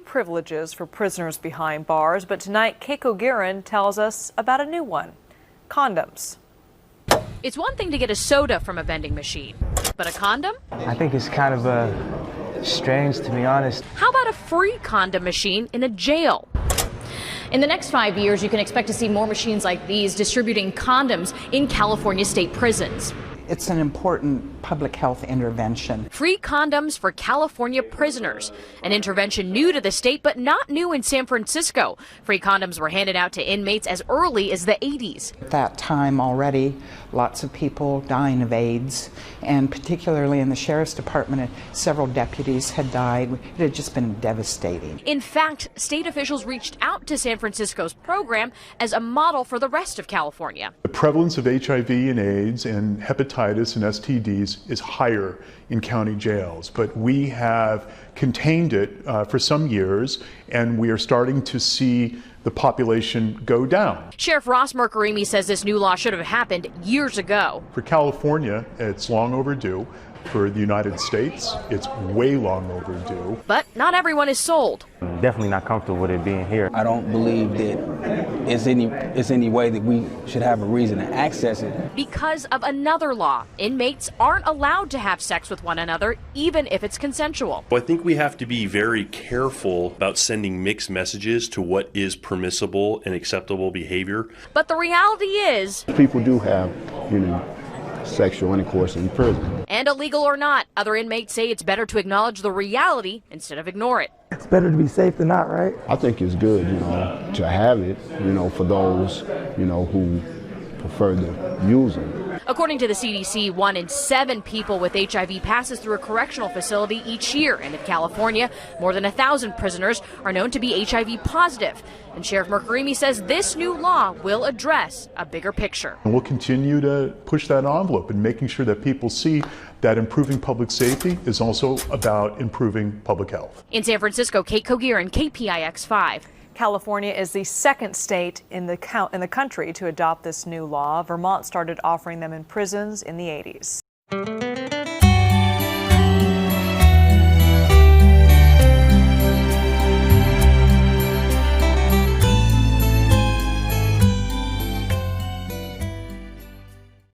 privileges for prisoners behind bars, but tonight Cate Cauguiran tells us about a new one: condoms. It's one thing to get a soda from a vending machine, but a condom? I think it's kind of strange, to be honest. How about a free condom machine in a jail? In the next 5 years, you can expect to see more machines like these distributing condoms in California state prisons. It's an important public health intervention. Free condoms for California prisoners. An intervention new to the state, but not new in San Francisco. Free condoms were handed out to inmates as early as the 80s. At that time already, lots of people dying of AIDS, and particularly in the sheriff's department, several deputies had died. It had just been devastating. In fact, state officials reached out to San Francisco's program as a model for the rest of California. The prevalence of HIV and AIDS and hepatitis and STDs is higher in county jails, but we have contained it for some years, and we are starting to see the population go down. Sheriff Ross Mercury says this new law should have happened years ago. For California, it's long overdue. For the United States, it's way long overdue. But not everyone is sold. I'm definitely not comfortable with it being here. I don't believe that it's any way that we should have a reason to access it. Because of another law, inmates aren't allowed to have sex with one another, even if it's consensual. I think we have to be very careful about sending mixed messages to what is permissible and acceptable behavior. But the reality is, people do have, sexual intercourse in prison. And illegal or not, other inmates say it's better to acknowledge the reality instead of ignore it. It's better to be safe than not, right? I think it's good, to have it, for those, who prefer to use it. According to the CDC, 1 in 7 people with HIV passes through a correctional facility each year. And in California, more than 1,000 prisoners are known to be HIV positive. And Sheriff Mercury says this new law will address a bigger picture. And we'll continue to push that envelope and making sure that people see that improving public safety is also about improving public health. In San Francisco, Cate Cauguiran, KPIX 5. California is the second state in the country to adopt this new law. Vermont started offering them in prisons in the 80s.